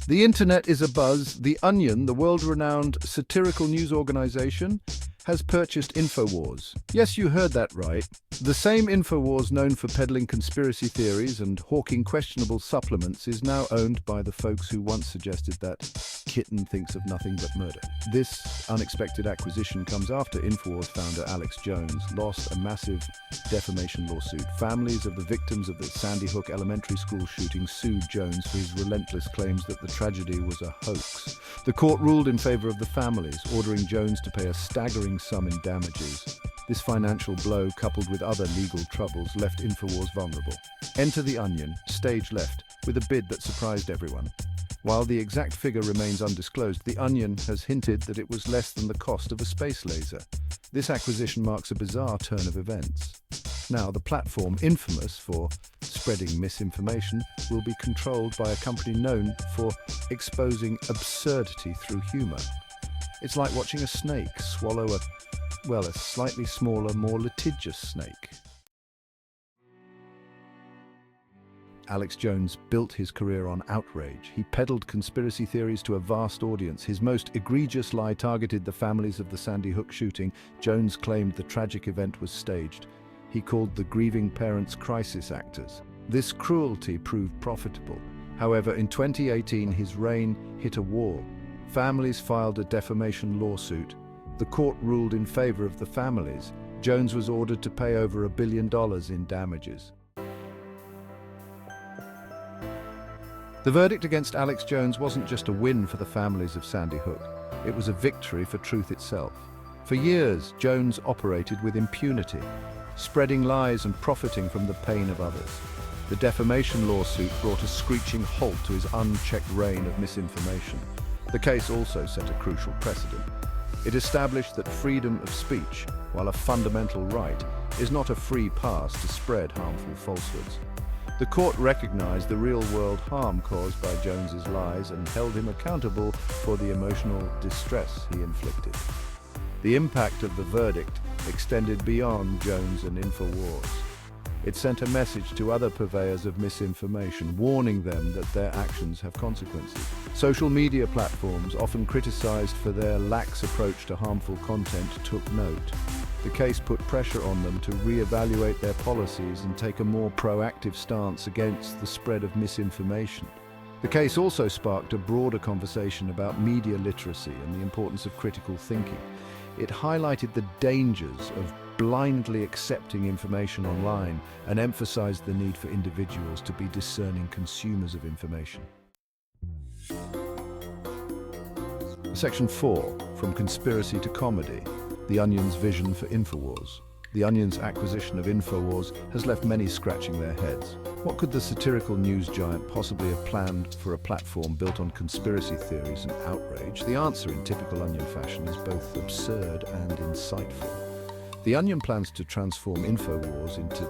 The internet is abuzz. The Onion, the world-renowned satirical news organization, has purchased Infowars. Yes, you heard that right. The same Infowars known for peddling conspiracy theories and hawking questionable supplements is now owned by the folks who once suggested that kitten thinks of nothing but murder. This unexpected acquisition comes after Infowars founder Alex Jones lost a massive defamation lawsuit. Families of the victims of the Sandy Hook elementary school shooting sued Jones for his relentless claims that the tragedy was a hoax. The court ruled in favor of the families, ordering Jones to pay a staggering sum in damages. This financial blow, coupled with other legal troubles, left Infowars vulnerable. Enter The Onion, stage left, with a bid that surprised everyone. While the exact figure remains undisclosed, The Onion has hinted that it was less than the cost of a space laser. This acquisition marks a bizarre turn of events. Now, the platform, infamous for spreading misinformation, will be controlled by a company known for exposing absurdity through humor. It's like watching a snake swallow a slightly smaller, more litigious snake. Alex Jones built his career on outrage. He peddled conspiracy theories to a vast audience. His most egregious lie targeted the families of the Sandy Hook shooting. Jones claimed the tragic event was staged. He called the grieving parents crisis actors. This cruelty proved profitable. However, in 2018, his reign hit a wall. Families filed a defamation lawsuit. The court ruled in favor of the families. Jones was ordered to pay over $1 billion in damages. The verdict against Alex Jones wasn't just a win for the families of Sandy Hook. It was a victory for truth itself. For years, Jones operated with impunity, spreading lies and profiting from the pain of others. The defamation lawsuit brought a screeching halt to his unchecked reign of misinformation. The case also set a crucial precedent. It established that freedom of speech, while a fundamental right, is not a free pass to spread harmful falsehoods. The court recognized the real-world harm caused by Jones's lies and held him accountable for the emotional distress he inflicted. The impact of the verdict extended beyond Jones and Infowars. It sent a message to other purveyors of misinformation, warning them that their actions have consequences. Social media platforms, often criticized for their lax approach to harmful content, took note. The case put pressure on them to re-evaluate their policies and take a more proactive stance against the spread of misinformation. The case also sparked a broader conversation about media literacy and the importance of critical thinking. It highlighted the dangers of blindly accepting information online and emphasized the need for individuals to be discerning consumers of information. Section 4, From Conspiracy to Comedy, The Onion's Vision for Infowars. The Onion's acquisition of Infowars has left many scratching their heads. What could the satirical news giant possibly have planned for a platform built on conspiracy theories and outrage? The answer, in typical Onion fashion, is both absurd and insightful. The Onion plans to transform Infowars into,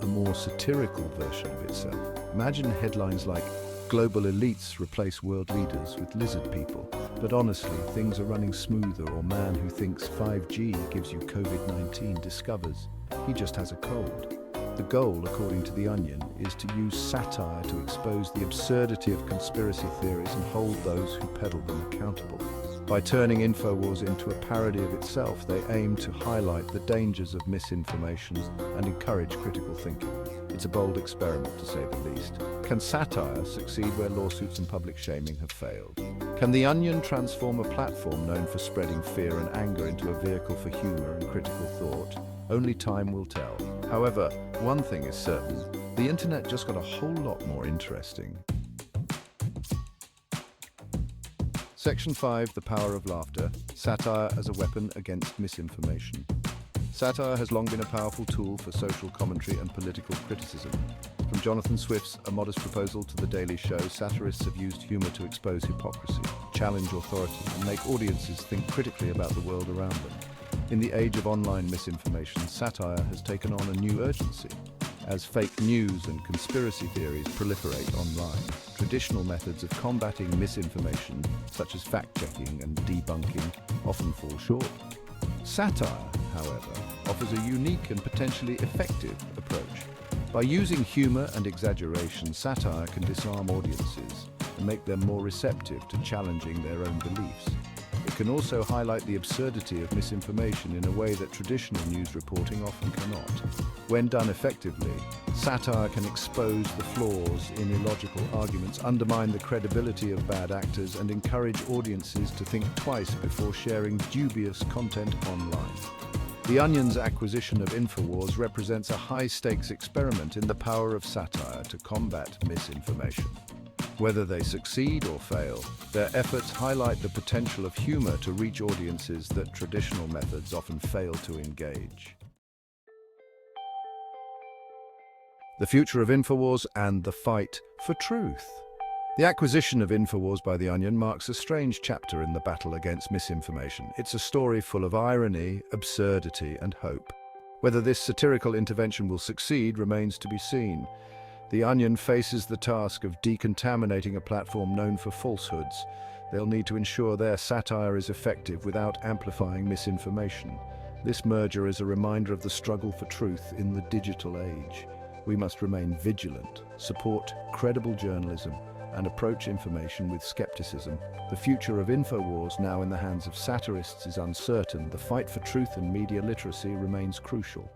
a more satirical version of itself. Imagine headlines like, "Global elites replace world leaders with lizard people. But honestly, things are running smoother," or "Man who thinks 5G gives you COVID-19 discovers he just has a cold." The goal, according to The Onion, is to use satire to expose the absurdity of conspiracy theories and hold those who peddle them accountable. By turning Infowars into a parody of itself, they aim to highlight the dangers of misinformation and encourage critical thinking. It's a bold experiment, to say the least. Can satire succeed where lawsuits and public shaming have failed? Can The Onion transform a platform known for spreading fear and anger into a vehicle for humor and critical thought? Only time will tell. However, one thing is certain, the internet just got a whole lot more interesting. Section 5, The Power of Laughter, Satire as a Weapon Against Misinformation. Satire has long been a powerful tool for social commentary and political criticism. From Jonathan Swift's A Modest Proposal to The Daily Show, satirists have used humor to expose hypocrisy, challenge authority, and make audiences think critically about the world around them. In the age of online misinformation, satire has taken on a new urgency. As fake news and conspiracy theories proliferate online, traditional methods of combating misinformation, such as fact-checking and debunking, often fall short. Satire, however, offers a unique and potentially effective approach. By using humor and exaggeration, satire can disarm audiences, and make them more receptive to challenging their own beliefs. It can also highlight the absurdity of misinformation in a way that traditional news reporting often cannot. When done effectively, satire can expose the flaws in illogical arguments, undermine the credibility of bad actors, and encourage audiences to think twice before sharing dubious content online. The Onion's acquisition of Infowars represents a high-stakes experiment in the power of satire to combat misinformation. Whether they succeed or fail, their efforts highlight the potential of humor to reach audiences that traditional methods often fail to engage. The future of Infowars and the fight for truth. The acquisition of Infowars by The Onion marks a strange chapter in the battle against misinformation. It's a story full of irony, absurdity, and hope. Whether this satirical intervention will succeed remains to be seen. The Onion faces the task of decontaminating a platform known for falsehoods. They'll need to ensure their satire is effective without amplifying misinformation. This merger is a reminder of the struggle for truth in the digital age. We must remain vigilant, support credible journalism, and approach information with skepticism. The future of Infowars, now in the hands of satirists, is uncertain. The fight for truth and media literacy remains crucial.